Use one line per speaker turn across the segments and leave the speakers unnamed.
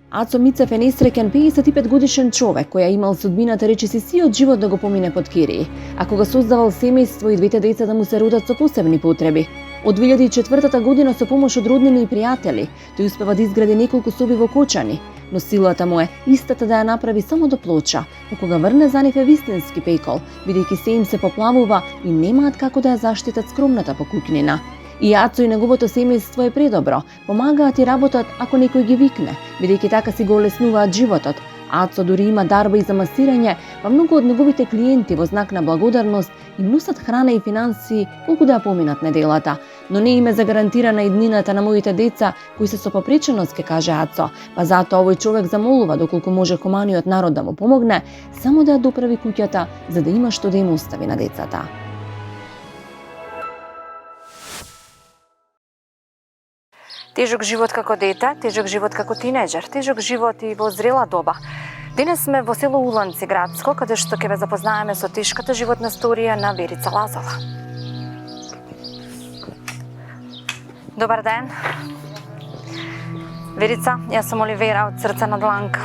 Aco Micef е несреќен 55-годишен човек кој имал судбината речиси сиот живот да го помине под кирии, а кога создавал семејство и двете деца да му се родат со посебни потреби. Од 2004 година со помош од роднини и пријатели, тој успева да изгради неколку соби во Кочани, но силата му е истата да ја направи само до Плоча, но кога врне за нив е вистински пекол, бидејќи се им се поплавува и немаат како да ја заштитат скромната покукнина. И Ацо и неговото семејство е предобро, помагаат и работат ако некој ги викне, бидејќи така си го олеснуваат животот. Ацо дури има дарба и за масирање, па многу од неговите клиенти во знак на благодарност им носат храна и финансии колку да ја поминат неделата. Но не им е загарантирана иднината на моите деца, кои се со попреченост, ке каже Ацо, па затоа овој човек замолува доколку може хуманиот народ да му помогне, само да ја доправи куќата, за да има што да им остави на децата.
Тежок живот како дете, тежок живот како тинеџер, тежок живот и во зрела доба. Денес сме во село Уланци градско, каде што ќе ве запознаеме со тешката животна сторија на Верица Лазова. Добар ден. Верица, јас сум Оливера од Срце на дланка.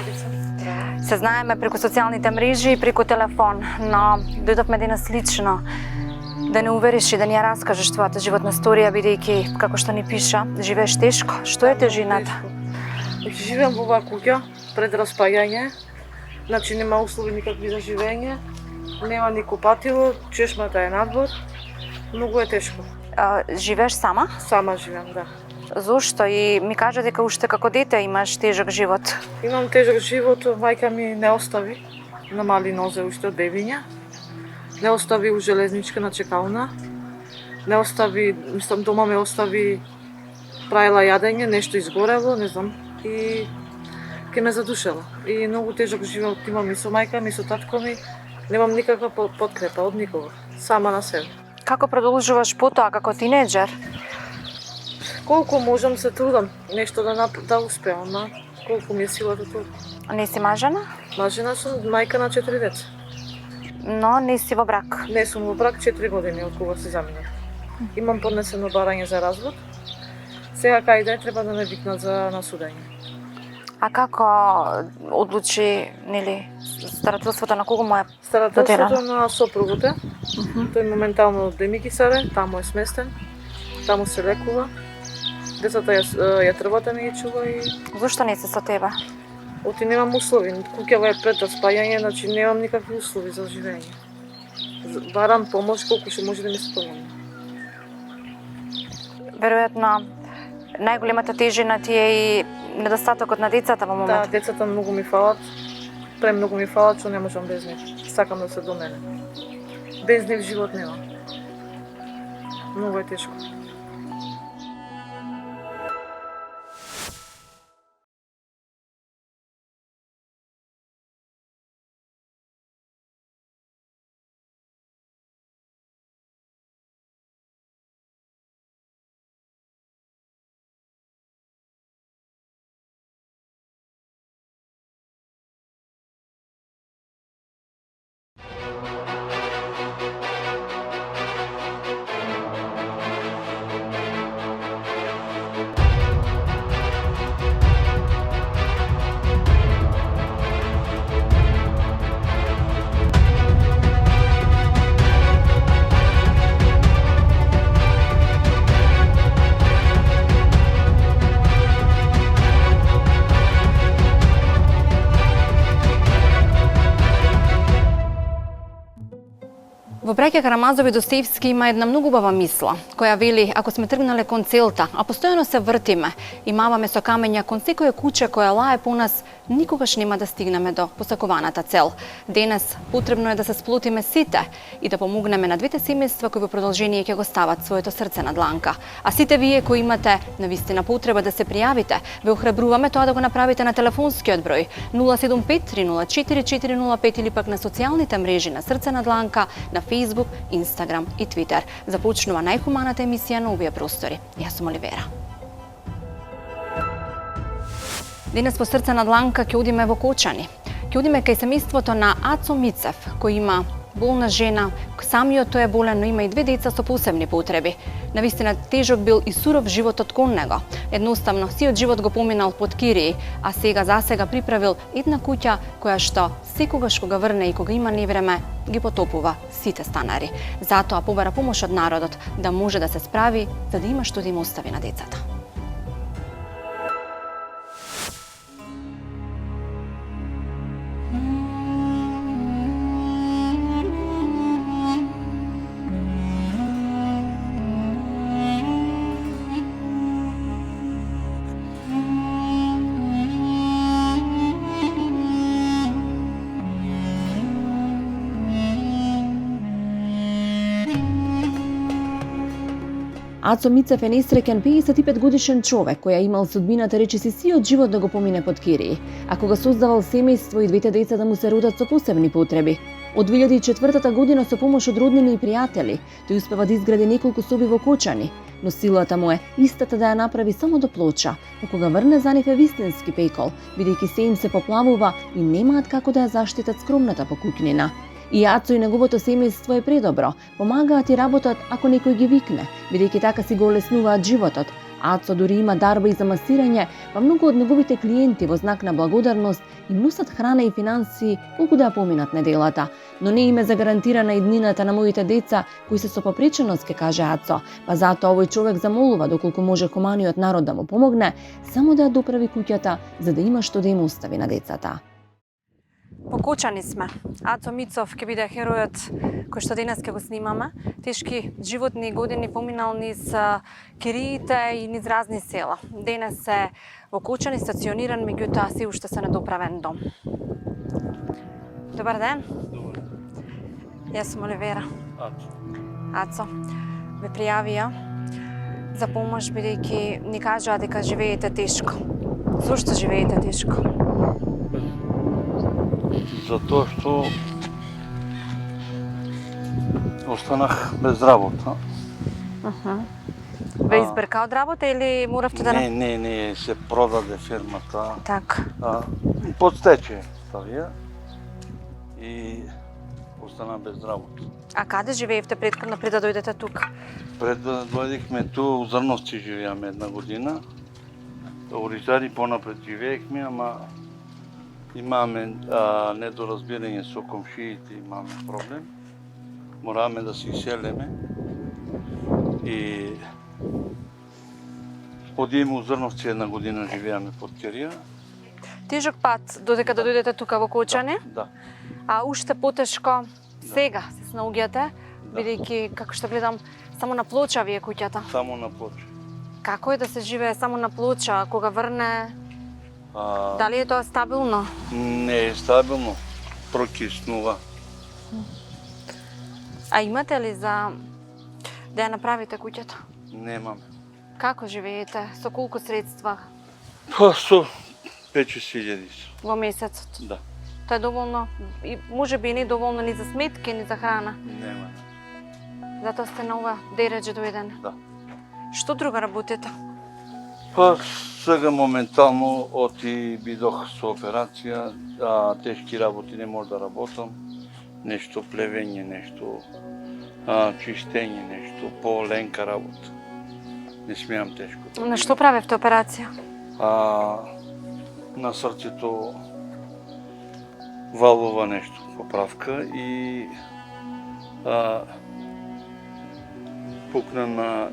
Се знаеме преку социјалните мрежи и преку телефон, но дојдовме денес лично да не увериш и да ни ја раскажеш твојата животна сторија, бидејќи, како што ни пиша, живееш тешко. Што е тежината?
Живеам во оваа куќа пред распаѓање, значи нема услови никакви за живење, нема ни купатило, чешмата е надвор, многу е тешко.
Живееш сама?
Сама живеам, да.
Зошто? И ми кажа дека уште како дете имаш тежок живот.
Имам тежок живот, мајка ми не остави на мали нозе уште од бебиња. Не остави у железничка на чекална, не остави, мислам, дома ме остави, правила јадење, нешто изгорело, не знам, и ке ме задушела. И многу тежок живот имам и со мајка ми, со татко ми, немам никаква подкрепа од никого, сама на себе.
Како продолжуваш потоа како тинеџер?
Колку можам се трудам, нешто да успеам, ма колку ми е силата толку.
Не си мажена?
Мажена сум, мајка на 4 деца.
Но не си во брак.
Не сум во брак 4 години од кога се заминав. Имам поднесено барање за развод. Сега кај треба да ме викнат за насудење.
А како одлучи, нели, старателството на кого му е
Старателството на сопругот е. Тој моментално од Демикисаре, таму е сместен, таму се лекува. Децата ја трбата ми ги чува и...
Зошто не се со тебе?
Оти немам услови, куќава е пред распаѓање, значи немам никакви услови за живење. Барам помош колку што може да ми се помогне.
Веројатно, најголемата тежина ти е и недостатокот на децата во моментот.
Да, децата многу ми фалат, премногу ми фалат, што не можам без нив. Сакам да се до мене. Без нив живот нема. Многу е тешко.
Во браќа Карамазови Достоевски има една многу убава мисла, која вели, ако сме тргнале кон целта, а постојано се вртиме и маваме со камења кон секоја куче која лае по нас, никогаш нема да стигнеме до посакуваната цел. Денес потребно е да се сплотиме сите и да помогнеме на двете семејства кои во продолжение ќе го стават своето срце на дланка. А сите вие кои имате навистина потреба да се пријавите, ве охрабруваме тоа да го направите на телефонскиот број 075 304 405 или пак на социјалните мрежи на Срце на дланка, на Facebook, Instagram и Twitter. Започнува најхуманата емисија на овие простори. Јас сум Оливера. Денес во Срце на дланка ќе одиме во Кочани. Ќе одиме кај семејството на Ацо Мицев, кој има болна жена, самиот тој е болен, но има и 2 деца со посебни потреби. Навистина тежок бил и суров животот кон него. Едноставно, сиот живот го поминал под кирии, а сега приправил една куќа која што секогаш кога врне и кога има невреме, ги потопува сите станари. Затоа побара помош од народот да може да се справи, за да има што да им остави на децата.
Ацо Мицев е несреќен 55 годишен човек кој имал судбината речиси сиот живот да го помине под кирии, а кога создавал семејство и 2 деца да му се родат со посебни потреби. Од 2004 година со помош од роднини и пријатели, тој успева да изгради неколку соби во Кочани, но силата му е истата да ја направи само до Плоча, а кога врне за нив е вистински пекол, бидејќи се им се поплавува и немаат како да ја заштитат скромната покукнина. И Ацо и неговото семејство е предобро, помагаат и работат ако некој ги викне, бидејќи така си го олеснуваат животот. Ацо дури има дарба и за масирање, па многу од неговите клиенти во знак на благодарност им носат храна и финансии колку да ја поминат неделата. Но не им е загарантирана иднината на моите деца, кои се со попреченост, ке каже Ацо, па затоа овој човек замолува доколку може хуманиот народ да му помогне, само да ја доправи куќата, за да има што да им остави на децата.
Покочани сме. Ацо Мицов ќе биде херојот кој што денес ќе го снимаме. Тешки животни години поминал низ кириите и низ разни села. Денес е во Кочани стациониран, меѓутоа се уште се недоправен дом. Добар ден.
Добар.
Јас сум Оливера.
Ацо.
Ацо, ме пријавија за помош бидејќи ни кажаа дека живеете тешко. Зошто живеете тешко?
Затоа што останах без работа.
Ве избрка од работа или моравте да...
Не, се продаде фирмата.
Така.
Под стечај ставија и остана без работа.
А каде живеевте претходно пред да дојдете тука?
Пред да дојдевме ту, у Зрновци живеаме 1 година. У Ризари понапред живеевме, ама имаме недоразбирање со комшиите, имаме проблем. Мораме да се иселеме и одиме у Зрновци 1 година живеаме под кирија.
Тежок пат додека да дојдете тука во Кочани,
Да.
а уште потешко сега се снаоѓате, бидејќи како што гледам само на Плоча ви е куќата.
Само на Плоча.
Како е да се живее само на Плоча кога врне? Дали е тоа стабилно?
Не е стабилно, прокиснува.
А имате ли за да ја направите куќата?
Немаме.
Како живеете? Со колку средства
Со 5-6
во месецот?
Да.
Тоа е доволно и може би не доволно ни за сметки, ни за храна.
Нема.
Затоа сте на ова дереđe дојден.
Да.
Што друго работите?
Сега моментално бидох со операција, тешки работи не може да работам. Нешто плевење, нешто чистење, нешто по-ленка работа. Не смеам тешко.
На што правевте операција?
На срцето валова нешто, поправка и пукнена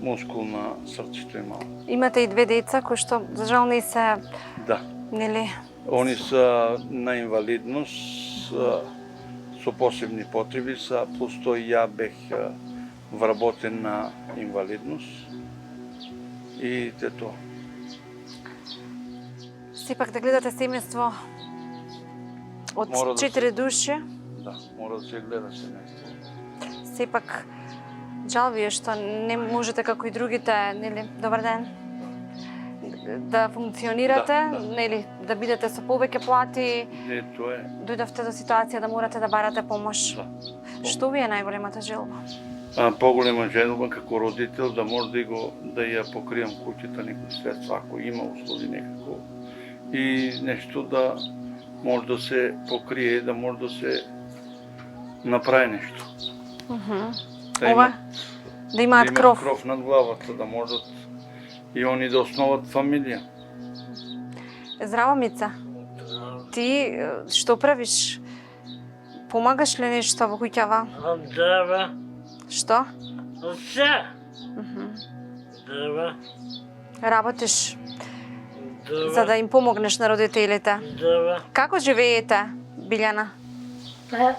мускул на срцето имало.
Имате и 2 деца кои што за жал не се...
Да.
Нели?
Они се на инвалидност, со посебни потреби са, плюс тој ја бех вработен на инвалидност и тоа.
Сепак да гледате семејство од 4 души.
Да, мора да се гледа семејство.
Сепак жал ви е што не можете како и другите, нели, добар ден, да функционирате, нели, да бидете со повеќе плати.
Не, тоа е.
Дојдовте до ситуација да морате да барате помош.
Да.
Што ви е најголемата желба?
Поголема желба како родител да може да ја покријам куќата некој средства, ако има услови некако. И нешто да може да се покрие, да може да се направи нещо.
Ова, да имаат кров.
кров над главата, да можат и они да основат фамилија.
Здраво, Мица. Ти што правиш? Помагаш ли нешто во куќава?
Да,
Што?
все. Да,
Работиш за да им помогнеш на родителите.
да.
Како живеете, Билјана?
Па,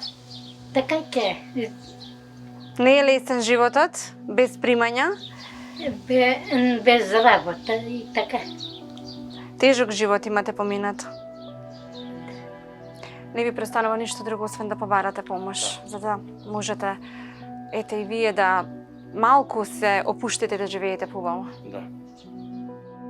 така ќе.
Не е лесен животот, без примања?
Без работа и така.
Тежок живот имате поминато. Не ви престанува ништо друго, освен да побарате помош, за да можете, ете и вие, да малку се опуштите да живеете побаво.
Да.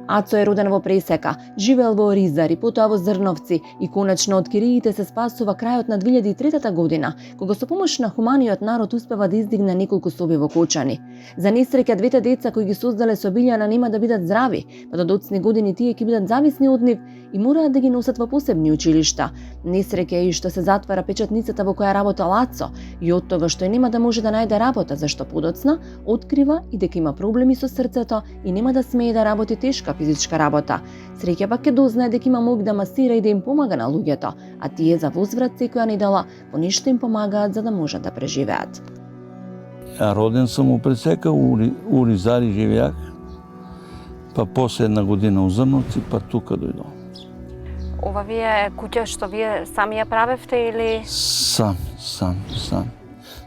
Ацо е роден во Пресека, живеел во Оризари, потоа во Зрновци и конечно од Кириите се спасува крајот на 2003 година, кога со помош на хуманиот народ успева да издигне неколку соби во Кочани. За несреќа двете деца кои ги создале со Билјана нема да бидат здрави, па до доцни години тие ќе бидат зависни од нив и мораат да ги носат во посебни училишта. Несреќа е и што се затвара печатницата во која работел Ацо и од тога што нема да може да најде работа, зашто подоцна открива и дека има проблеми со срцето и нема да смее да работи тешка физичка работа. Среќа пак ќе дознае дека има мог да масира и да им помага на луѓето, а тие за возврат секоја недела по нешто им помагаат за да можат да преживеат.
Роден сум у Пресека, у Оризари живеах, па после една година у Зрновци, па тука дојдов.
Ова ви е куќа што вие сами ја правевте или...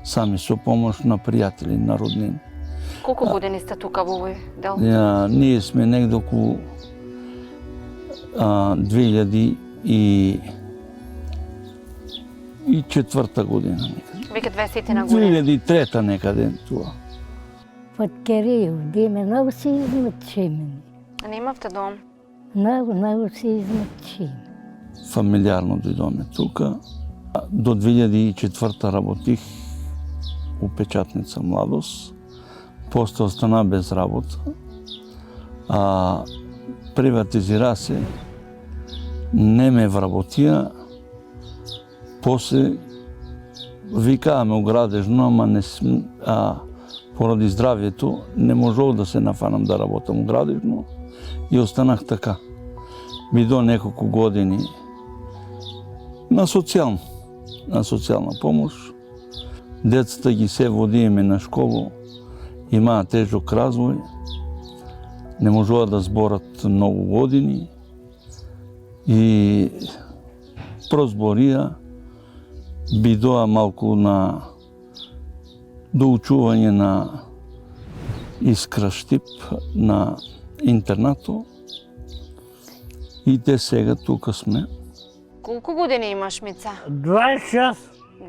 Сами со помош на пријатели, на роднини.
Колку години сте тука во овој дел?
Ние сме негде околу 2004 година некаде.
Веќе 20 на година.
2003 некаде тоа.
Под Кириев, име много се измъчим.
Не имавте дом?
Много се измъчим.
Фамилиарно дојдоме тука. До 2004 работих у печатница Младост. После остана без работа. Приватизира се. Не ме вработија. После викааме у Градежно, ама не поради здравјето не можов да се нафанам да работам у Градежно и останах така. Бидо неколку години на социјална помош. Децата ги се водиме на школу, имаат тежок развој, не можува да зборат многу години и прозборија, бидоа малку на доучување на Искра Штип на интернато и те сега тука сме.
Колку години имаш, Мица?
26.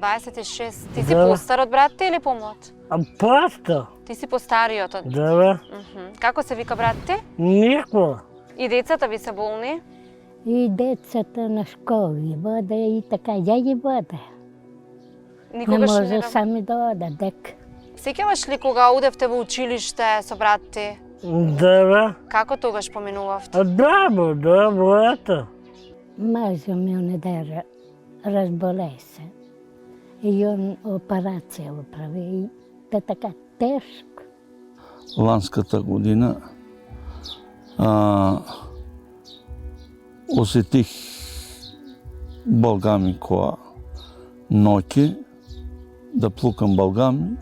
26. Ти си
Да.
постар од брат или помлад?
Просто.
Ти си постариот од...
Да,
Како се вика брат ти?
нико.
И децата ви се болни?
И децата на школи вода и така, ја ги вода. Не
Никогаш
може
не...
сами да ода, дека.
Сеќаваш ли кога одевте во училиште со брат ти?
Да,
Како тогаш поминувавте?
да, ето.
Мажа ми он да разболе се. И он операција го прави. И те така тешко.
Ланската година осетих балгами која ноќе да плукам балгами.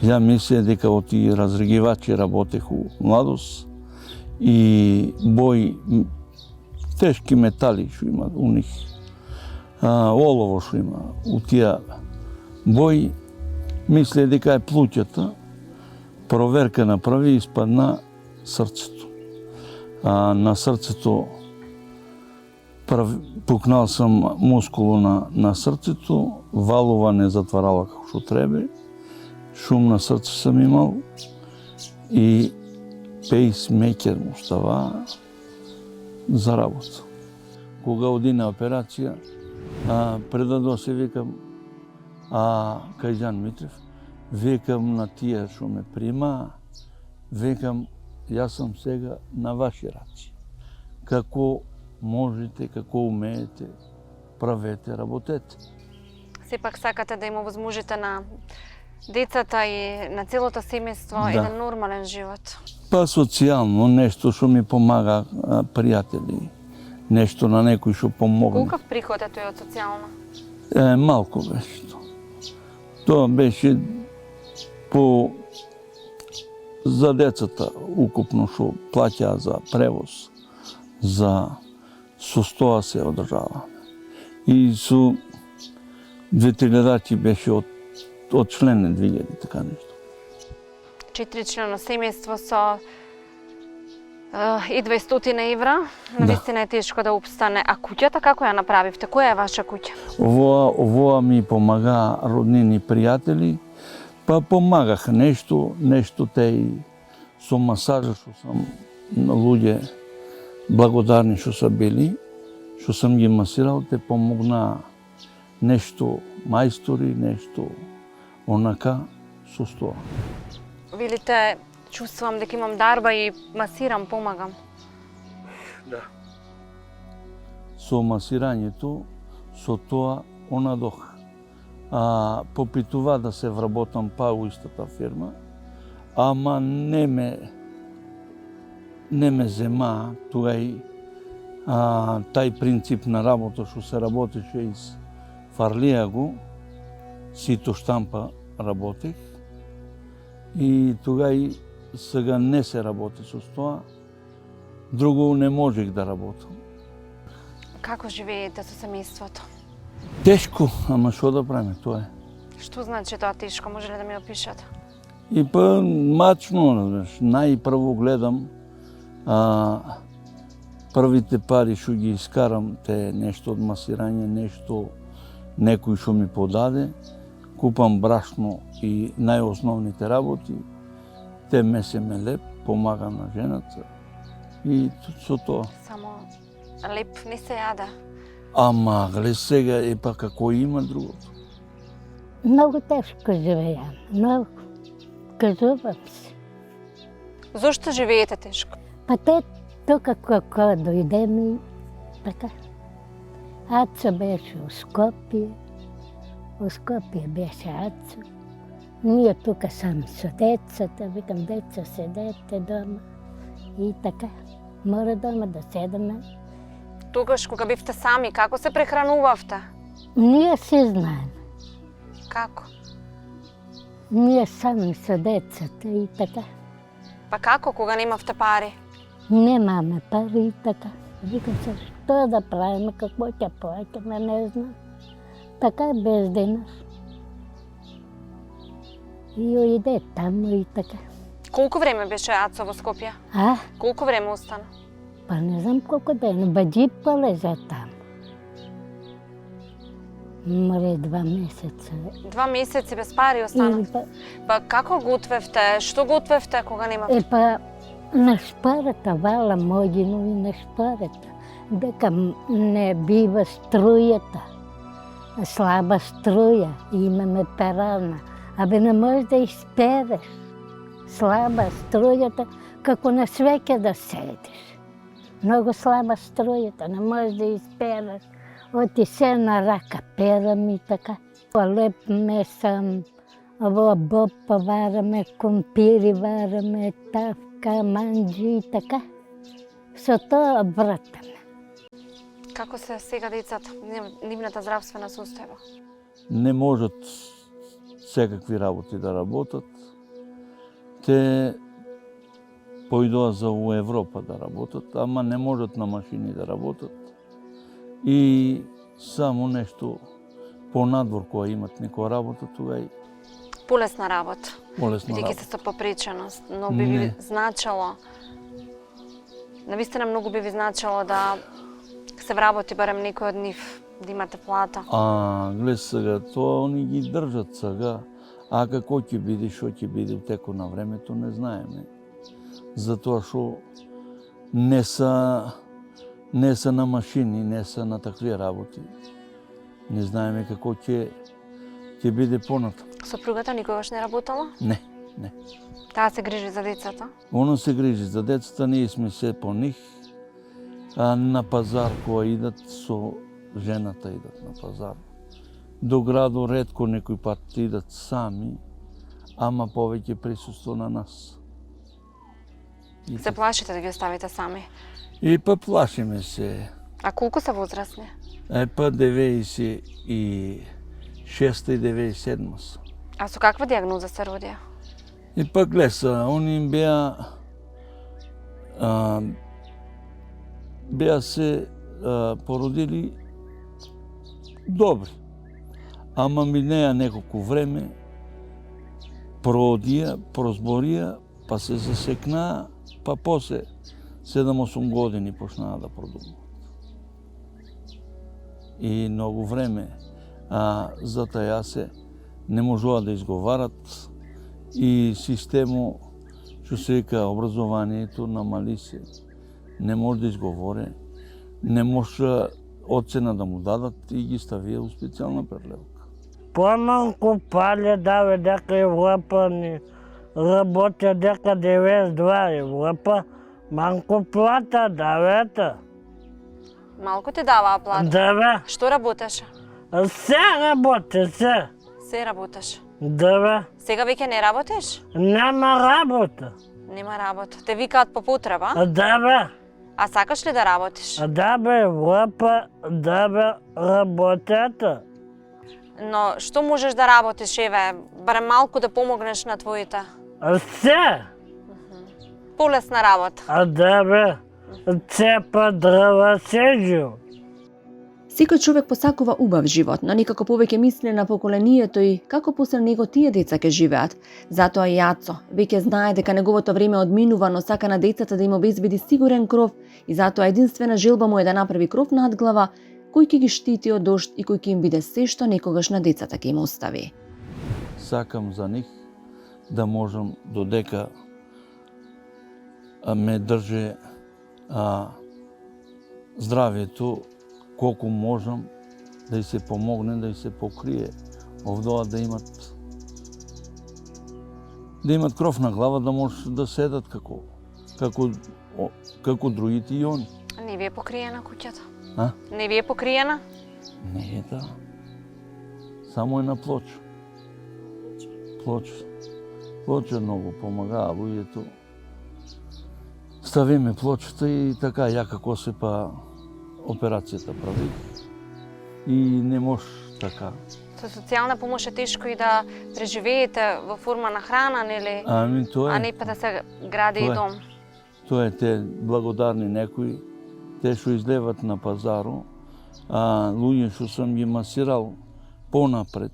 Ја мислех дека од тие разрегивачи работех у Младост и бои тешки метали што има у них, олово што има у тие бои, мислех дека е плуќата. Проверка направи и испадна срцето. На срцето пукнал сам мускуло на срцето, валова не затварала како што требе, шум на срце сам имал и пейсмекер му става за работа. Кога оди на операција, предадо се викам кај Џан Митрев, викам на тие што ме прима, викам јас сум сега на ваши раци. Како можете, како умеете, правете, работете.
Сепак сакате да им овозможите на децата и на целото семејство
Да.
еден нормален живот.
Па социјално, нешто што ми помага пријатели, нешто на некој што помогне.
Колкав приход е тој од социјално?
Малку беше тоа. Тоа беше по за децата укупно што плаќаа за превоз, со 100 се одржава. И со 2000 беше од член 2000, така нешто.
4-члено семејство со и 200 евра. Навистина е тешко да опстане. А куќата како ја направивте? Која е ваша куќа?
Овоа ми помага роднини пријатели, па помагах нешто те и со масажа што сам на луѓе благодарни што са били, што сам ги масирал, те помогна нешто мајстори, нешто онака со тоа.
Велите, чувствувам дека имам дарба и масирам, помагам.
Да. Со масирањето, со тоа онадох. Попитува да се вработам па у истата фирма, ама не ме зема тогај тај принцип на работа што се работеше из Фарлијаго, сито штампа работех и тогај сега не се работи со тоа, друго не можех да работам.
Како живеете со семејството?
Тешко, ама што да правиме, тоа е.
Што значи тоа тешко? Може ли да ми опишете?
И па мачно, разбираш, најпрво гледам првите пари што ги искарам, те нешто од масирање, нешто некој што ми подаде, купам брашно и најосновните работи, те месеме леп, помагам на жената и со тоа.
Само леп не се јаде.
Ама, гледа сега, епа како има другото.
Много тежко живеем, много. Кажувам се.
Зошто живеете тешко?
Па те тук како дојдем и така. Ацо беше у Скопје беше Ацо. Ние тука сами со децата, викам деца седете дома и така. Мора дома да седаме.
Тогаш кога бивте сами, како се прехранувавте?
Ние се знаеме.
Како?
Ние сами со децата и така.
Па како кога немавте пари?
Немаме пари и така. Викам се, што да правиме, какво ќе плаќаме, не знам. Така без денар. И ојде таму и така.
Колку време беше Ацо во Скопје? Колку време остана?
Па не знам колку дена, баџи полежа таму. Море 2 месеца.
2 месеци без пари остана? Па како готвевте? Што готвевте кога немавте?
Па на шпарата вала могину и на шпарата. Дека не бива струјата. Слаба струја, имаме перална. Абе не можеш да изпереш. Слаба струјата, како на свеќе да седиш. Многу слаба струјата, не можеш да изпереш. Оти се на рака перам и така. Леп месам, во бопа вараме, компири вараме, тавка, манџи и така. Со тоа вратаме.
Како се сега децата, нивната здравствена состојба?
Не можат секакви работи да работат. Те појдоа за у Европа да работат, ама не можат на машини да работат. И само нешто понадвор која имат некоја работа, тугај
Полесна работа.
полесна
Бидејќи
работа.
се со попреченост, но би ви значало, навистина многу би ви значало да се вработи барем некој од нив, да имате плата.
Глед сега, тоа они ги држат сега, а како ќе биде, што ќе биде у теку на времето, не знаеме. Затоа што не се на машини, не се на такви работи. Не знаеме како ќе биде понатаму.
Сопругата никогаш не работала?
Не.
Таа се грижи за децата?
Оно се грижи за децата, ние сме се по нив. На пазар која идат со жената идат на пазар. До градо ретко некој пат идат сами, ама повеќе присуство на нас.
Се плашите да ги оставите сами?
И па плашиме се.
А колку се возрастни?
Па 96 и 97 са.
А со каква диагноза се родија?
И па глеса, они им беа се породили добри. Ама минеа неколку време, проодија, прозборија, па се засекнаа, па после 7-8 години почнаа да продумуваат. И многу време затоа се не можува да изговарат и системо, што се вика образованието, намали се. Не може да изговоре, не може оцена да му дадат и ги ставија у специјална прелевка.
Помалку пале даве дека Европа ни работя дека 92 Европа, малку плата давете.
Малку ти даваа плата?
Да бе,
Што работеше?
се работи, се.
Се работеш.
Да бе,
Сега веќе не работиш?
нема работа.
Нема работа. Те викаат по потреба?
Да бе,
А сакаш ли да работиш?
да бе Европа, да бе работете.
Но што можеш да работиш, еве, барем малку да помогнеш на твоите?
Се,
Полесна работа.
да бе, цепа дрва сежу.
Секој човек посакува убав живот, но никако повеќе мисли на поколението и како после него тие деца ќе живеат. Затоа и Јацо веќе знае дека неговото време одминува, но сака на децата да им обезбеди сигурен кров и затоа единствена желба му е да направи кров над глава кој ќе ги штити од дожд и кој ќе им биде се што некогаш на децата ќе им остави.
Сакам за нив да можам додека ме држи здравието, колку можам да и се помогне, да и се покрие овдоа да имат кров на глава, да може да седат како другите и они.
Не ви е покриена куќата?
А?
Не ви е покриена?
Не е да. Само е на плоча. Плоча многу помагаа луѓето. Ставиме плочата и така, ја како се па операцијата прави. И не може така.
Со социјална помош е тешко и да преживеете во форма на храна, нели?
Ами тоа
А
е.
не па да се гради и
Тоа е.
дом.
Тоа е те благодарни некои, те што излеват на пазару, луѓе што сум ги масирал понапред.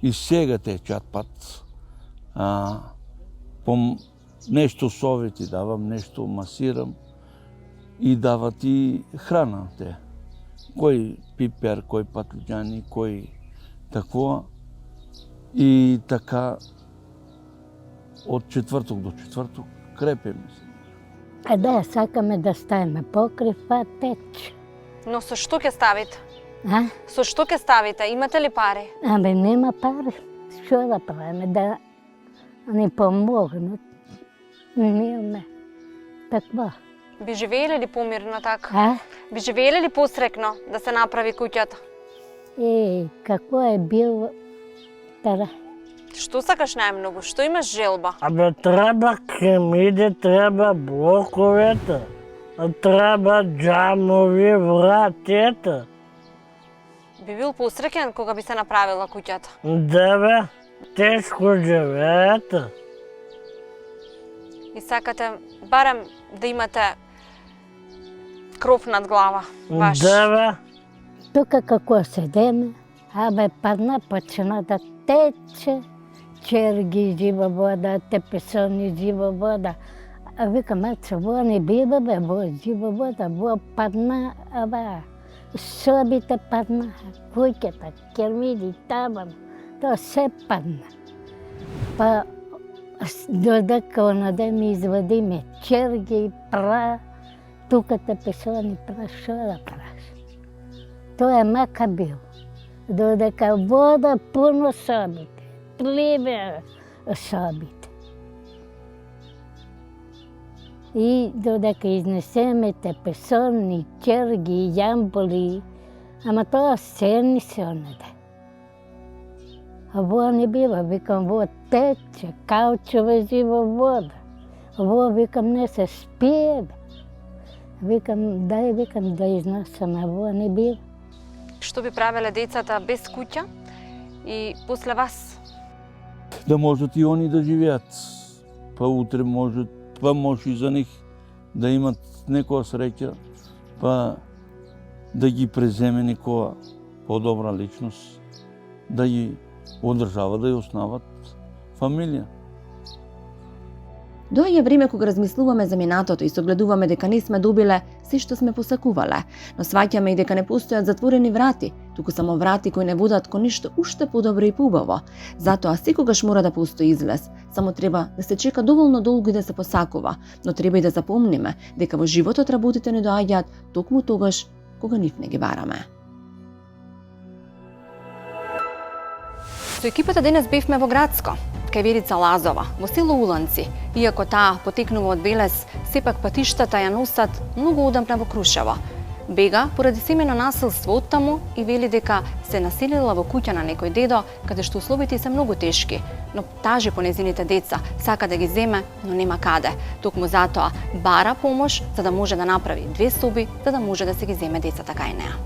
И сега течат пат. Нешто совети давам, нешто масирам и дават и храна те. Кој пипер, кој патлиџани, кој такво. И така од четврток до четврток крепиме се.
Да, сакаме да ставиме покрив, па теч.
Но со што ќе ставите?
А?
Со што ќе ставите? Имате ли пари?
Абе, нема пари. Што да правиме? Да ни помогнат. Немаме. Таква.
Би живееле ли помирно така?
А?
Би живееле ли посрекно да се направи куќата?
Какво е било? Тара.
Што сакаш најмногу? Што имаш желба?
Абе, треба кемиди, треба блоковете, треба джамови, вратите.
Би бил посреќен кога би се направила куќата?
Да бе, тешко живеете.
И сакате барем да имате кров над глава, ваш.
Да бе,
Тука како седеме, абе, падна, почна да тече. Черги, жива вода, тепесони, жива вода. А викам, аца, во не бива, бе, во жива вода, во падна, абе, собите падна, куќата, кермиди, табан, тоа се падна. Па, додека онаде ми извадиме черги, пра, тука тепесони, пра, шо да праш? Тоа е мака бил. Додека вода пуно собите. Пливе собите. И додека изнесеме тепесони, черги, јамболи, ама тоа се не се онаде. А во не бива, викам, во тече, каучова жива вода. Во, викам, не се спие. Викам, да изнасаме, во не бива.
Што би правеле децата без куќа и после вас?
Да можат и они да живеат. Па утре можат, па може и за них да имат некоја среќа, па да ги преземе некоја подобра личност, да ги одржава, да ја основат фамилија.
Доаѓа време кога размислуваме за минатото и согледуваме дека не сме добиле се што сме посакувале, но сваќаме и дека не постојат затворени врати, туку само врати кои не водат кон нешто уште подобро и поубаво. Затоа секогаш мора да постои излез, само треба да се чека доволно долго и да се посакува, но треба и да запомниме дека во животот работите не доаѓаат токму тогаш кога нив не ги бараме.
Со екипата денес бевме во Градско, кај Верица Лазова, во село Уланци. Иако таа потекнува од Белес, сепак патиштата ја носат многу одамна во Крушево. Бега поради семено насилство оттаму и вели дека се населила во куќа на некој дедо, каде што условите се многу тешки, но тажи по незините деца, сака да ги земе, но нема каде. Токму затоа бара помош за да може да направи 2 соби, за да може да се ги земе децата кај неа.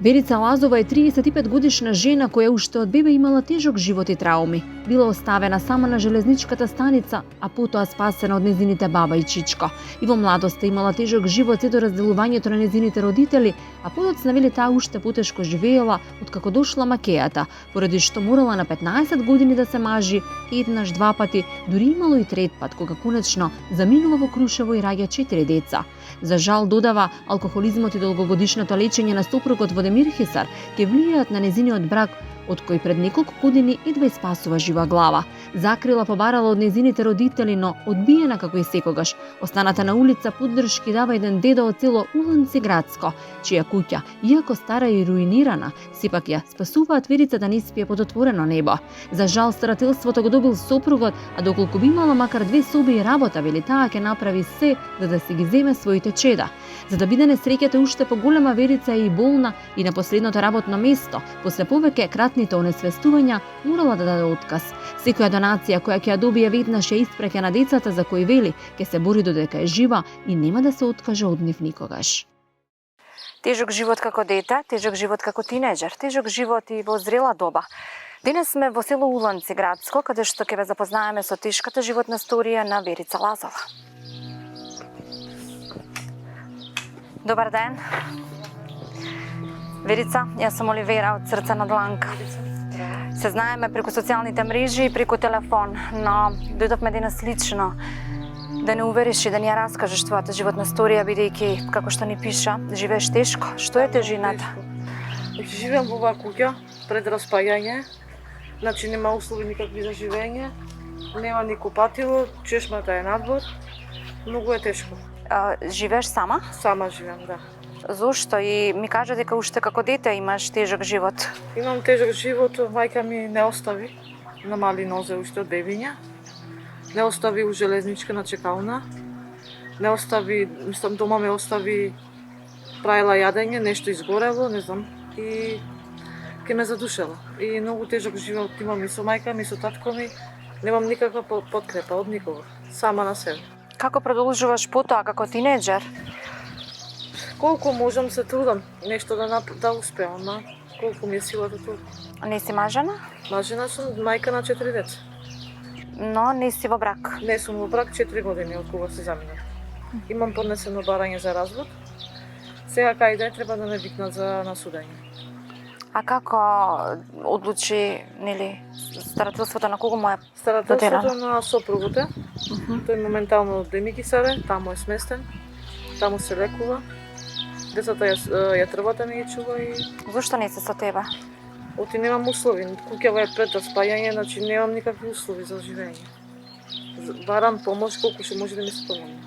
Верица Лазова е 35 годишна жена која уште од бебе имала тежок живот и трауми. Била оставена сама на железничката станица, а потоа спасена од незините баба и чичко. И во младоста имала тежок живот се до разделувањето на незините родители, а подоцна вели таа уште потешко живеела откако дошла макејата, поради што морала на 15 години да се мажи, еднаш, два пати, дури имало и трет пат, кога конечно заминува во Крушево и раѓа 4 деца. За жал, додава, алкохолизмот и долгогодишното лечење на сопругот Водемир Хисар ќе влијаат на незиниот брак, од кој пред неколку години едва спасува жива глава. Закрила побарала од незините родители, но одбиена како и секогаш. Останата на улица поддршки дава еден дедо од село Уланци Градско, чија куќа, иако стара и руинирана, сепак ја спасуваат Верица да не спие под отворено небо. За жал, старателството го добил сопругот, а доколку би имала макар 2 соби и работа, вели таа ќе направи се за да се ги земе своите чеда. За да биде несреќата уште поголема, Верица е и болна и на последното работно место, после повеќе кратните онесвестувања, морала да даде отказ. Секоја донација која ќе ја добие веднаш ја испреќа на децата за кои вели ќе се бори додека е жива и нема да се откаже од нив никогаш.
Тежок живот како дете, тежок живот како тинеџер, тежок живот и во зрела доба. Денес сме во село Уланци Градско, каде што ќе ве запознаеме со тешката животна историја на Верица Лазова. Добар ден. Верица, јас сум Оливера од Срце на дланка. Се знаеме преку социјалните мрежи и преку телефон, но дојдовме денес лично да не увериш и да ни ја раскажеш твојата животна историја, бидејќи, како што ни пиша, живееш тешко. Што е тежината?
Живеам во оваа куќа пред распаѓање, значи нема услови никакви за живење, нема ни купатило, чешмата е надвор, многу е тешко.
Живееш сама?
Сама живеам, да.
Зошто? И ми кажа дека уште како дете имаш тежок живот.
Имам тежок живот, мајка ми не остави на мали нозе уште од бебиња. Не остави у железничка на чекална. Не остави, мислам, дома ме остави, правила јадење, нешто изгорело, не знам, и ке ме задушела. И многу тежок живот имам и со мајка ми, со татко ми. Немам никаква подкрепа од никого, сама на себе.
Како продолжуваш потоа како тинеџер?
Колку можам се трудам нешто да успеам, ма колку ми е силата тука.
Не си мажена?
Мажена сум, мајка на 4 деца.
Но не си во брак.
Не сум во брак 4 години од кога се заминав. Имам поднесено барање за развод. Сега кај треба да ме викнат за насудење.
А како одлучи, нели, старателството на кого му е
Старателството на сопругот е. Тој моментално од Демикисаре, таму е сместен, таму се лекува. Децата ја трбата ми ги чува и...
Зошто не се со тебе?
Оти немам услови, куќава е пред спајање, значи немам никакви услови за живење. Барам помош колку што може да ми се помогне.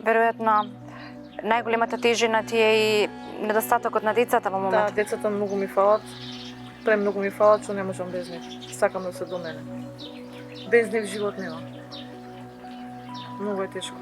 Веројатно, најголемата тежина ти е и недостатокот на децата во
Да,
моментот.
децата многу ми фалат, премногу ми фалат, што не можам без нив. Сакам да се до мене. Без нив живот нема. Многу е тешко.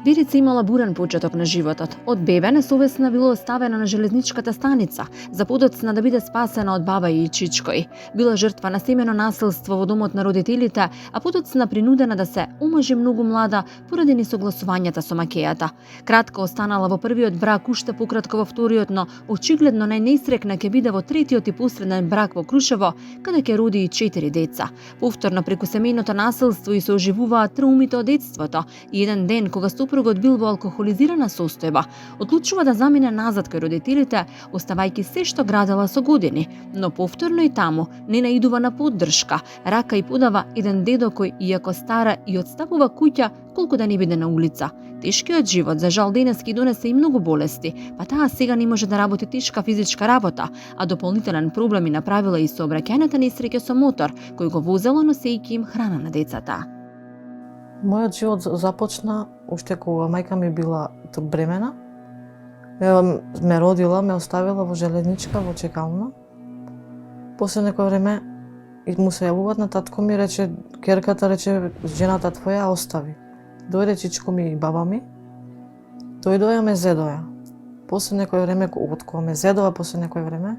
Верица имала бурен почеток на животот. Од бебе несовесна била оставена на железничката станица, за подоцна да биде спасена од баба и чичкој. Била жртва на семено насилство во домот на родителите, а подоцна принудена да се омажи многу млада поради несогласувањата со макејата. Кратко останала во првиот брак, уште пократко во вториот, но очигледно најнесрекна ќе биде во третиот и последен брак во Крушево, каде ќе роди и 4 деца. Повторно преку семејното насилство и се оживуваат траумите од детството и еден ден кога супругот бил во алкохолизирана состојба, одлучува да замине назад кај родителите, оставајќи се што градела со години, но повторно и таму не наидува на поддршка, рака и подава еден дедо кој, иако стара, и отстапува куќа колку да не биде на улица. Тешкиот живот за жал денески донесе и многу болести, па таа сега не може да работи тешка физичка работа, а дополнителен проблем и направила и сообраќајната несреќа со мотор, кој го возела носејќи им храна на децата.
Мојот живот започна уште кога мајка ми била бремена. Ме родила, ме оставила во железничка, во чекална. После некој време и му се јавуваат на татко ми, рече, керката рече, жената твоја остави. Дојде чичко ми и баба ми, дојдоја ме зедоја. После некој време, од кога ме зедоа, после некој време,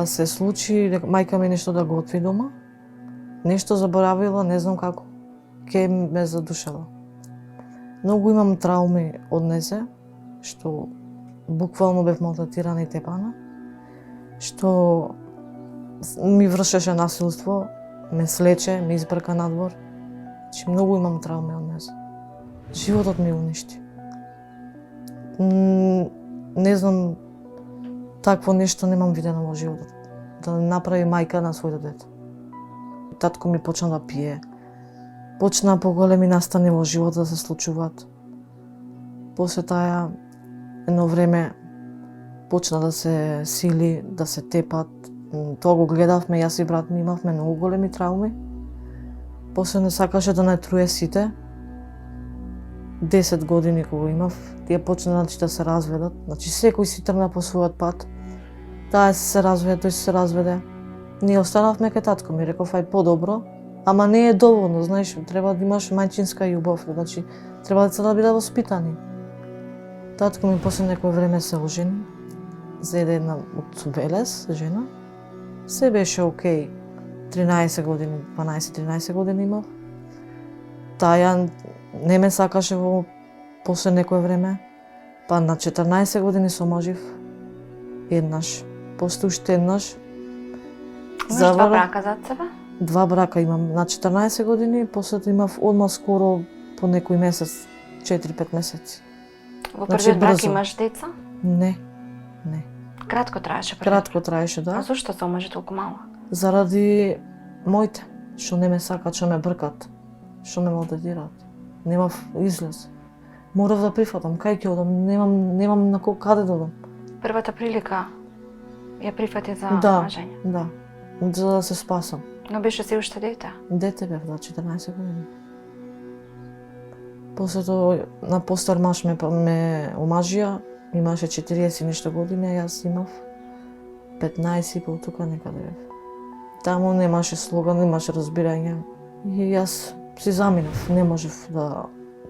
се случи мајка ми нешто да готви дома, нешто заборавила, не знам како, ке ме задушала. Многу имам трауми од незе, што буквално бев малтретирана и тепана, што ми вршеше насилство, ме слече, ме избрка надвор. Значи, многу имам трауми од незе. Животот ми уништи. Не знам, такво нешто немам видено во животот. Да направи мајка на својот дете. Татко ми почна да пие. Почна поголеми настани во живота да се случуваат. После таја, едно време, почна да се сили, да се тепат. Тоа го гледавме, јас и брат ми имавме многу големи трауми. После не сакаше да не труе сите. 10 години кога имав, тие почна да се разведат. Значи секој си тргна по својот пат. Таа се разведе, тој се разведе. Ние останавме кај татко ми, реков ај подобро, ама не е доволно, знаеш, треба да имаш мајчинска љубов, значи треба децата да бидат воспитани. Татко ми после некој време се ожени, зеде една од Белес, жена. Се беше окей. 13 години, 12-13 години имав. Таја не ме сакаше во после некој време. Па на 14 години се омажив еднаш. После уште еднаш.
Имаш два брака зад себе?
2 брака имам на 14 години, после имав одма скоро по некој месец, 4-5 месеци.
Во
Значи,
првиот брак
брзо.
имаш деца?
Не.
Кратко траеше првиот.
Кратко траеше,
А
да.
зошто се омажи толку мало?
Заради моите, што не ме сакат, што ме бркат, што ме малтретираат. Немав излез. Морав да прифатам, кај ќе одам, немам на каде да одам.
Првата прилика ја прифати за
Да.
омажање.
Да, за да се спасам.
Но беше си уште дете.
Дете бев, да, 14 години. После тоа на постар маж ме омажија, имаше 40 и нешто години, а јас имав 15 и пол тука некаде бев. Таму немаше слога, немаше разбирање. И јас си заминав, не можев да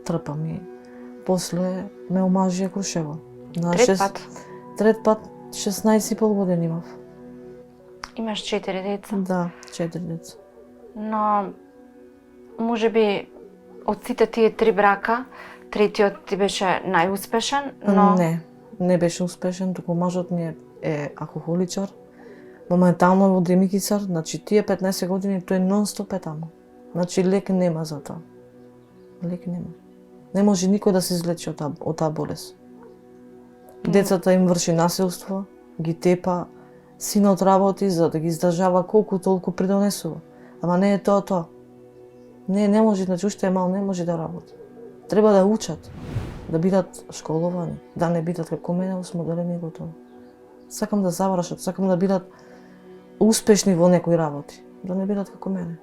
трпам и после ме омажија Крушево. На
Трет пат.
Трет пат, 16 и пол години имав.
Имаш 4 деца.
Да, 4 деца.
Но можеби од сите тие 3 брака, третиот ти беше најуспешен, но
Не беше успешен, туку мажот ми е алкохоличар, моментално во Демикицар, значи тие 15 години тој нон-стоп е таму. Значи лек нема за тоа. Лек нема. Не може никој да се излечи од таа болест. Децата им врши насилство, ги тепа, синот работи за да ги издржава колку толку придонесува. Ама не е тоа. Не може, значи уште е мал, не може да работи. Треба да учат. да бидат школовани, да не бидат како мене, осмоделени и готово. Сакам да завршат, сакам да бидат успешни во некои работи, да не бидат како мене.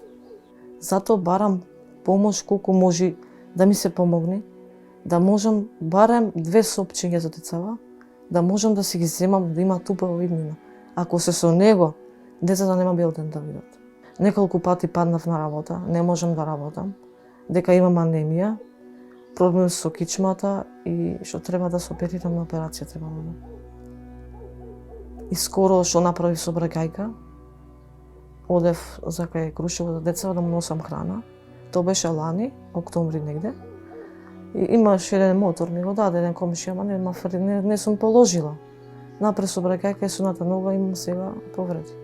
Затоа барам помош колку може да ми се помогне, да можам барем 2 сопчиња за децава, да можам да си ги земам, да имаат убава иднина. Ако се со него, децата нема белден да видат. Неколку пати паднав на работа, не можам да работам, дека имам анемија, проблем со кичмата и што треба да се оперирам на операција треба да одам. И скоро што направив сообраќајка, одев за кај Крушево за децава да му носам храна. Тоа беше лани, октомври негде. И имаш еден мотор, ми го даде еден комшија, ама не сум положила. Напред сообраќајка и суната нога имам сега повреди.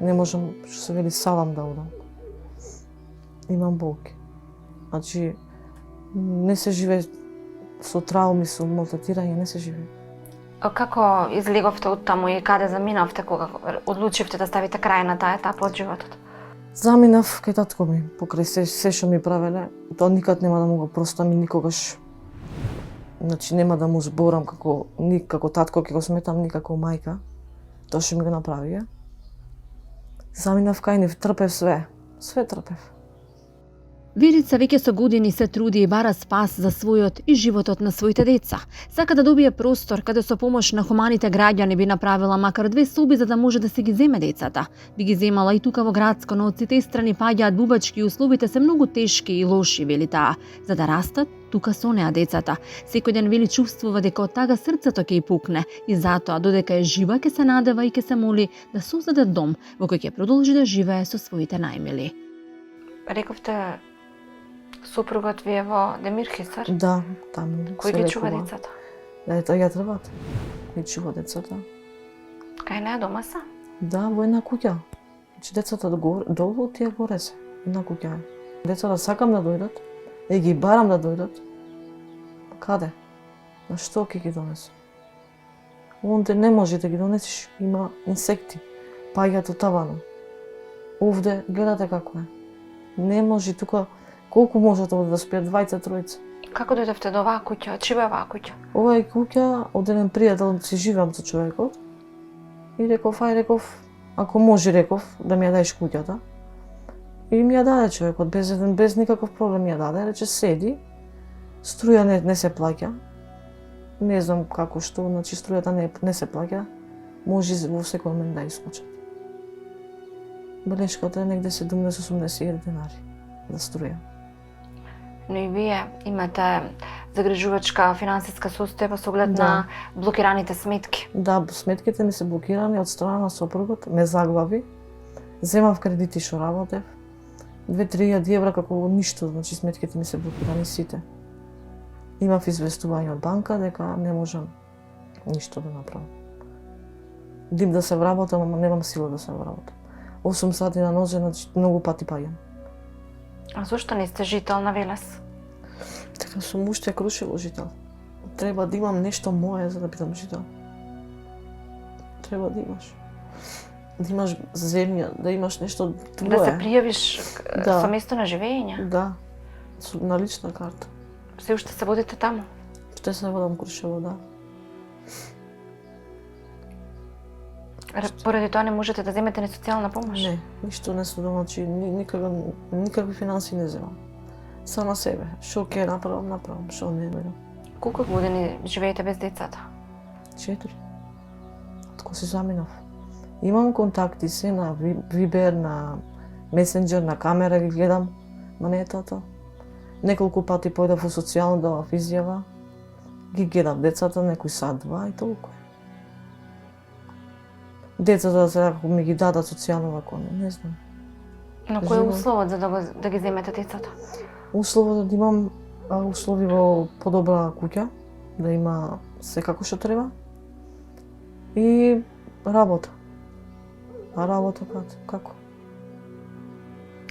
Не можам, што се вели, салам да одам. Имам болки. Значи, не се живее со трауми, со малтретирање, не се живее.
Како излеговте од таму и каде заминавте кога одлучивте да ставите крај на таа етапа од животот?
Заминав кај татко ми, покрај се што ми правеле, тоа никад нема да му го простам и никогаш. Значи нема да му зборам ни како татко, ќе го сметам, ни како мајка. Тоа што ми го направија. Заминав кај нив, трпев све трпев.
Верица веќе со години се труди и бара спас за својот и животот на своите деца. Сака да добие простор каде со помош на хуманите граѓани би направила макар 2 соби за да може да се ги земе децата. Би ги земала и тука во градско, но од сите страни паѓаат бубачки и условите се многу тешки и лоши, вели таа. За да растат тука со неа децата. Секој ден вели чувствува дека од тага срцето ќе ѝ пукне и затоа додека е жива ќе се надева и ќе се моли да создаде дом во кој ќе продолжи да живее со своите најмили.
Рековте супругот ви е во Демирхисар?
Да, таму.
Кој ги чува децата?
Ето, ја требат. Ги чува децата.
Кај неа дома са?
Да, во една куќа. Значи децата долу, тие горе се. Една куќа. Децата сакам да дојдат, и ги барам да дојдат. Каде? На што ќе ги донесам? Онде не може да ги донесеш, има инсекти, паѓаат од тавану. Овде, гледате како е. Не може тука, колку можат да спијат, 2-3.
Како дојдовте до оваа куќа? Чива е оваа куќа?
Ова е куќа од еден пријател, си живеам со човекот. И реков, ако може, да ми ја даеш куќата. И ми ја даде човекот, без никаков проблем ми ја даде. Рече, седи, струја не се плаќа. Не знам како што, значи струјата не се плаќа. Може во секој момент да искочат. Белешката е негде 70-80 денари за струја.
Но и вие имате загрижувачка финансиска состојба со оглед на блокираните сметки.
Да, сметките ми се блокирани од страна на сопругот, ме заглави. Земав кредити што работев. 2-3 евра како ништо, значи сметките ми се блокирани сите. Имав известување од банка дека не можам ништо да направам. Дим да се вработам, ама немам сила да се вработам. 8 сати на нозе, значи многу пати паѓам.
А зошто не сте жител на Велес?
Така сум уште Крушево жител. Треба да имам нешто мое за да бидам жител. Треба да имаш. Да имаш земја, да имаш нешто твое.
Да се пријавиш со место на живење?
Да, на лична карта.
Се уште се водите таму?
Ще се водам Крушево, да.
Поради тоа не можете да земете ни социјална помош?
Не, ништо не се значи, никакви финанси не земам. Са на себе. Шо ќе направам, шо не верам.
Колку години живеете без децата?
4. Откако си заминав. Имам контакти се на Вибер, на Месенџер, на камера ги гледам, ма не е тато. Неколку пати појдав во социјално, давав изјава. Ги гледам децата, некој сад-два и толку. Децата сега ми ги дадат социјално вако, не знам.
Но кој е условот за да ги земете децата?
Условот да имам услови во подобра куќа, да има се како што треба. И работа. А работа како?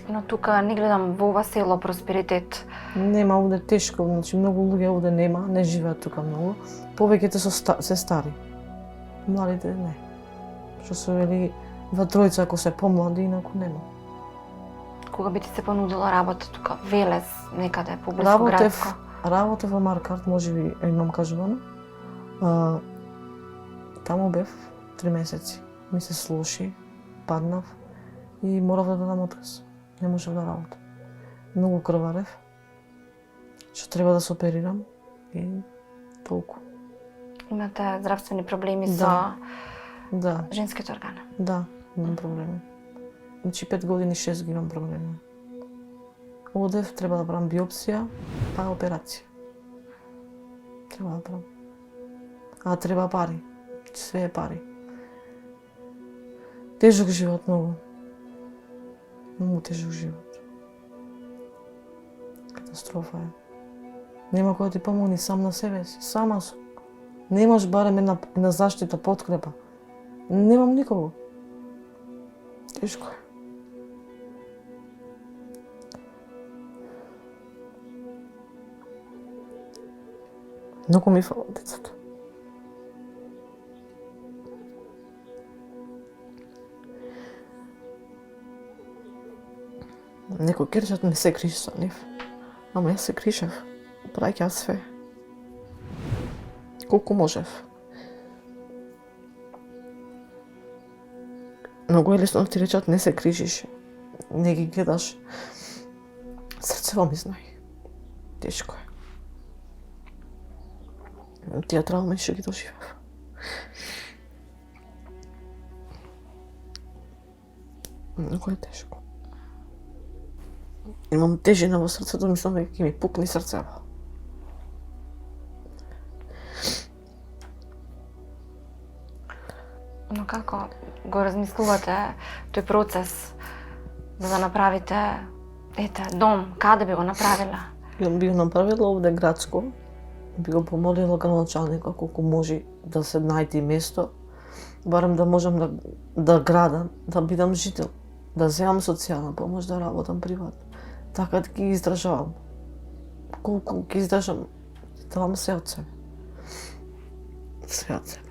Но тука не гледам во ова село просперитет.
Нема овде тешко, значи многу луѓе овде нема, не живеат тука многу. Повеќето се стари. Младите не. Што се вели, 2-3 ако се помлади, инаку нема.
Кога би ти се понудила работа тука, Велес, некаде, поблиску градско?
Работа во Маркарт, може би имам кажувано. Таму бев 3 месеци. Ми се слоши, паднав и морав да дадам отказ. Не можев да работам. Многу крварев, што треба да се оперирам и толку.
Имате здравствени проблеми
Да.
со
Да,
женските органи.
да, имам проблеми. Значи 5 години, 6 ги имам проблеми. Одев, треба да правам биопсија, па операција. Треба да правам. А треба пари. Све е пари. Тежок живот многу. Многу тежок живот. Катастрофа е. Нема кој да ти помогне, сам на себе си, сама сум. Немаш барем една заштита, подкрепа. Немам никого. Тешко е. Многу ми фалат децата. Некој ќе речат не се криш со нив. Ама јас се кришев. Праќав све. Колку можев. Многу е лесно да ти речат не се кришиш. Не ги гледаш. Срцево ми знај. Тешко е. Тие трауми што ги доживев. Многу е тешко. Имам тежина во срцето, мислам дека ќе ми пукне срцево.
Но како го размислувате тој процес за да направите дом, каде би го направила?
Би го направила овде градско, би го помолила градоначалника колку може да се најде место, барем да можам да градам, да бидам жител, да земам социјална помош, да работам приватно. Така да ги издржавам. Колку ги издржам, давам се од себе. Се од себе.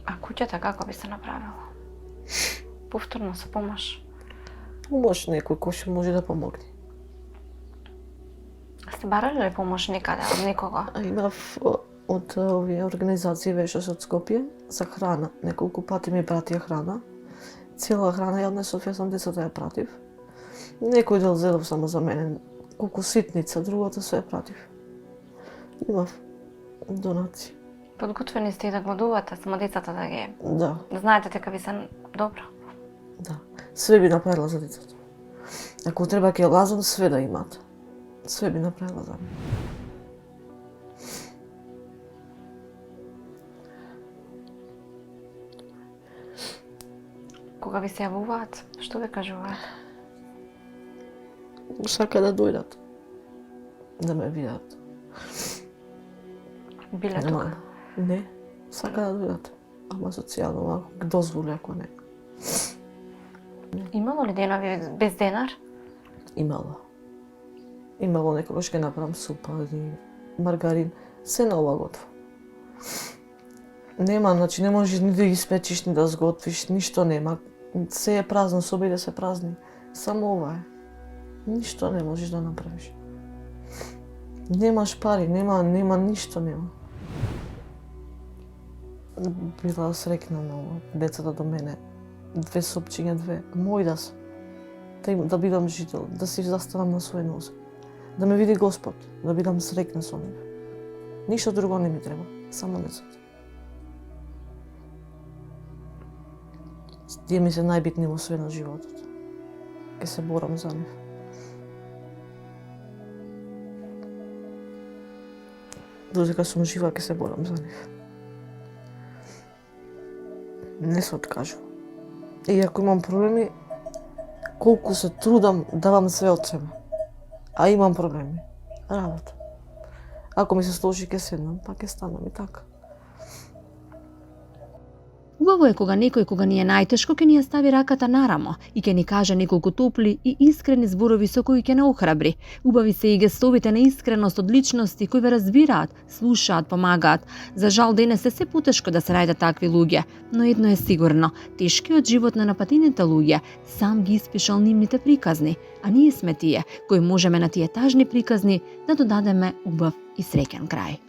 А куќата како би се направила? Повторно со помош?
Помош некој кој што може да помогне.
Сте барали ли помош никаде од никого?
Имав од овие организации веше од Скопје за храна. Неколку пати ми пратија храна. Цела храна, ја однесов, ја сам децата ја пратив. Некој дел зедов само за мене, колку ситница, другото се ја пратив. Имав донации.
Подготвени сте и да гладувате, само децата да ги...
Да,
Знаете дека ви се добро.
да. Све би направила за децата. Ако треба ќе лазам, све да имат. Све би направила за мене.
Кога ви се јавуваат, што ви кажуваат?
Сака да дојдат. Да ме видат.
Биле тука?
Не, сака да дојдат. Ама социјално, ако дозволи, ако не.
Имало ли денови без денар?
Имало. Имало некогаш ќе направам супа или маргарин. Се на ова готово. Нема, значи не можеш ни да испечиш, ни да сготвиш, ништо нема. Се е празно, собите се празни. Само ова е. Ништо не можеш да направиш. Немаш пари, нема ништо нема. Била срекна многу децата до мене. 2 сопчиња, 2. Мој да се. Да бидам жител, да си застанам на свој нозе. Да ме види Господ, да бидам срекна со нив. Ништо друго не ми треба, само децата. Тие ми се најбитни во све на животот. Ке се борам за нив. Додека сум жива, ке се борам за нив. Не се откажувам. И ако имам проблеми, колку се трудам, давам све од себе. А имам проблеми. Работа. Ако ми се сложи, ке седнам, па ке станам и така.
Убаво е кога некој кога ни е најтешко ќе ни ја стави раката нарамо и ќе ни каже неколку топли и искрени зборови со кои ќе не охрабри. Убави се и гестовите на искреност од личности кои ве разбираат, слушаат, помагаат. За жал денес е се потешко да се најдат такви луѓе, но едно е сигурно, тешкиот живот на напатените луѓе сам ги испишал нивните приказни, а ние сме тие кои можеме на тие тажни приказни да додадеме убав и среќен крај.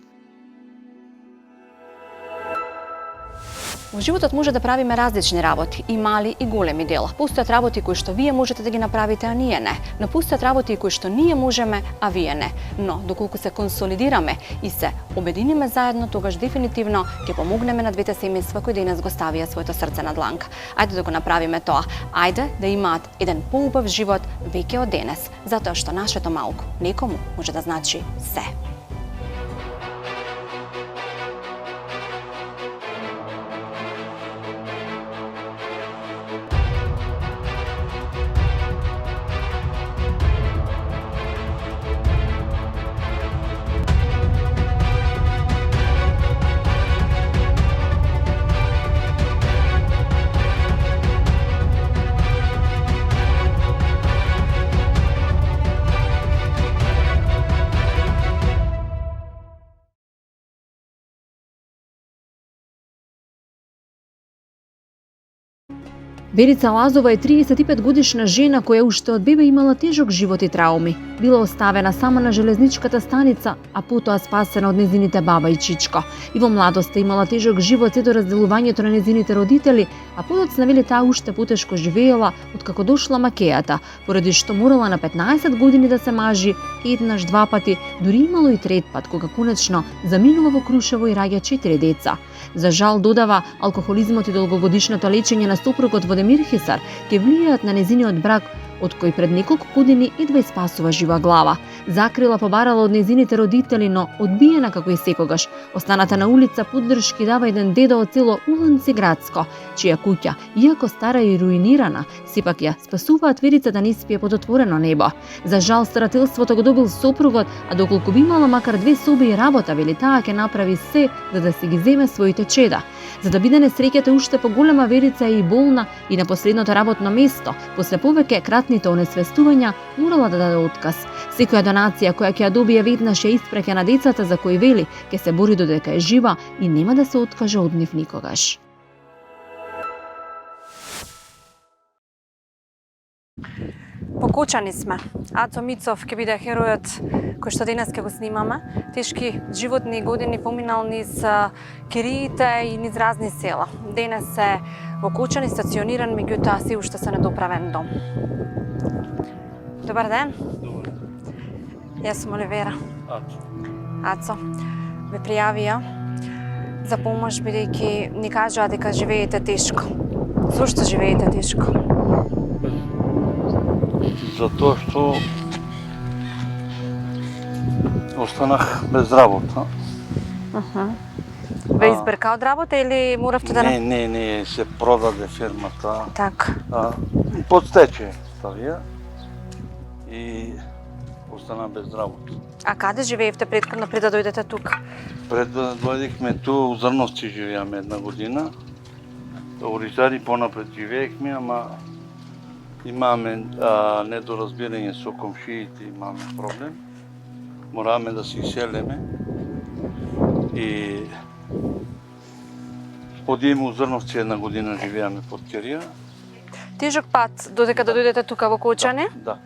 Во животот може да правиме различни работи, и мали и големи дела. Постојат работи кои што вие можете да ги направите, а ние не. Но постојат работи кои што ние можеме, а вие не. Но доколку се консолидираме и се обединиме заедно, тогаш дефинитивно ќе помогнеме на двете семејства кои денес го ставија своето срце на дланка. Ајде да го направиме тоа. Ајде да имаат еден поубав живот веќе од денес, затоа што нашето малку некому може да значи се.
Верица Лазова е 35 годишна жена која уште од бебе имала тежок живот и трауми. Била оставена сама на железничката станица, а потоа спасена од незините баба и чичко. И во младоста имала тежок живот се до разделувањето на незините родители, а подоцна вели таа уште потешко живеела откако дошла макејата, поради што морала на 15 години да се мажи еднаш, два пати, дури имало и трет пат, кога конечно заминува во Крушево и раѓа 4 деца. За жал, додава, алкохолизмот и долгогодишното лечење на сопругот Водемир Хисар ќе влијаат на незиниот брак, од кој пред неколку години едва спасува жива глава. Закрила побарала од незините родители, но одбиена како и секогаш. Останата на улица поддршки дава еден дедо од село Уланци градско, чија куќа, иако стара и руинирана, сепак ја спасуваат Верица да не спие под отворено небо. За жал, старателството го добил сопругот, а доколку би имала макар 2 соби и работа, вели таа ќе направи се за да си ги земе своите чеда. За да биде несреќата уште поголема, Верица е и болна и на последното работно место, после повеќе кратните онесвестувања, морала да даде отказ. Секоја донација која ќе ја добие веднаш ја испраќа на децата за кои вели ќе се бори додека е жива и нема да се откаже од нив никогаш.
Покочани сме. Ацо Мицов ќе биде херојот кој што денес ќе го снимаме. Тешки животни години поминал низ кириите и низ разни села. Денес е во Кочани стациониран, меѓутоа се уште се недоправен дом. Добар ден.
Добар.
Јас сум Оливера.
Ацо.
Ацо, ве пријавија за помош бидејќи ни кажаа дека живеете тешко. Зошто живеете тешко?
Затоа што останах без работа.
Ве избрка од работа или моравте да...
Не, се продаде фирмата.
Така.
Подстече ставија и остана без работа.
А каде живеевте претходно пред да дојдете тука?
Пред да дојдевме ту, у Зрновци живеаме 1 година. Во Ризари понапред живеевме, ама имаме недоразбирање со комшиите, имаме проблем. Мораме да се иселеме и одиеме у Зрновци 1 година живеаме под Керија.
Тежок пат додека да дојдете тука во Кочани?
Да.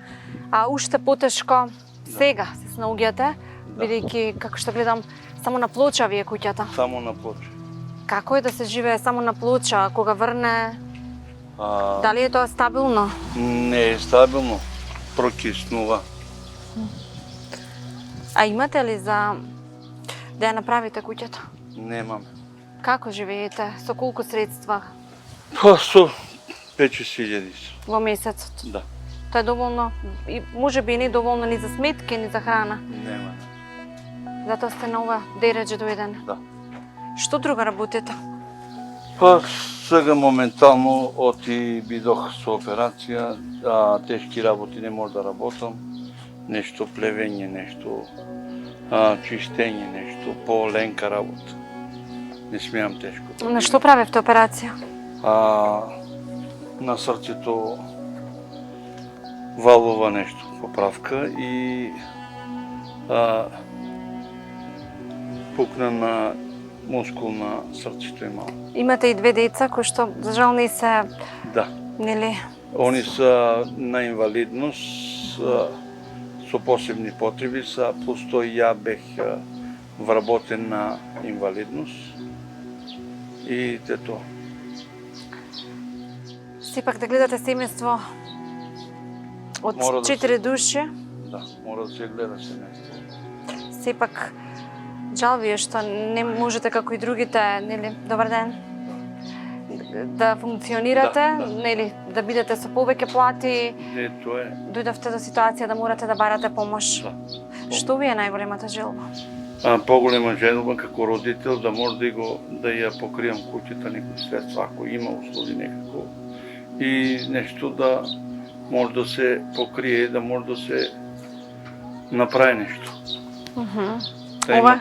А уште потешко сега се снаоѓате, бидејќи како што гледам само на Плоча ви е куќата.
Само на Плоча.
Како е да се живее само на Плоча кога врне? Дали е тоа стабилно?
Не е стабилно, прокиснува.
А имате ли за да ја направите куќата?
Немаме.
Како живеете? Со колку средства
Па со 5-6
во месецот?
Да.
Тоа е доволно и можеби не доволно ни за сметки, ни за храна.
Нема.
Затоа сте на ова дередже дојден.
Да.
Што друго работите?
Па сега моментално бидох со операција, тешки работи не може да работам. Нешто плевење, нешто чистење, нешто по-ленка работа. не смеам тешко.
На што правевте операција?
На срцето валова нешто, поправка и пукна на мускул на срцето имало.
Имате и две деца кои што за жал не се,
Да.
нели?
Они са на инвалидност, со посебни потреби са, плюс тој ја бех вработен на инвалидност и те тоа.
Сепак да гледате семејство од
Мора да
4 души,
Да, мора да се гледа семејство.
сепак жал ви е што не можете како и другите, нели, добар ден, да функционирате,
Да.
нели, да бидете со повеќе плати,
Не, тоа е.
дојдовте до ситуација да морате да барате помош.
Да.
Што ви е најголемата желба?
Поголема желба како родител да може да ја покријам куќата некои средства, ако има услови некако. И нешто да може да се покрие, да може да се направи нешто. Да
Ова?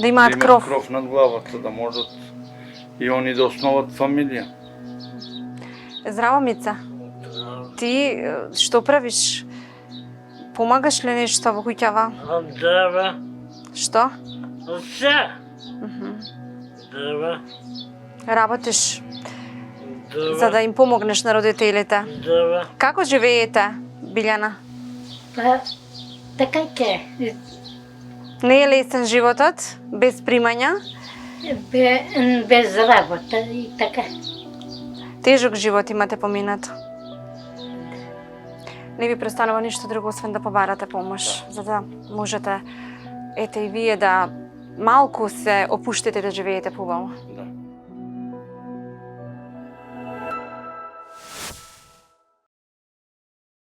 Да имаат кров.
кров над главата, да можат и они да основат фамилија.
Здраво, Мица. Ти што правиш? Помагаш ли нешто во куќава?
Да,
Што?
се. Да,
Работиш за да им помогнеш на родителите.
да.
Како живеете, Билјана?
Па, така ќе,
Не е лесен животот, без примања,
без работа и така.
тежок живот имате поминат. Не ви престанува ништо друго освен да побарате помош, за да можете, ете и вие да малку се опуштите да живеете побаво.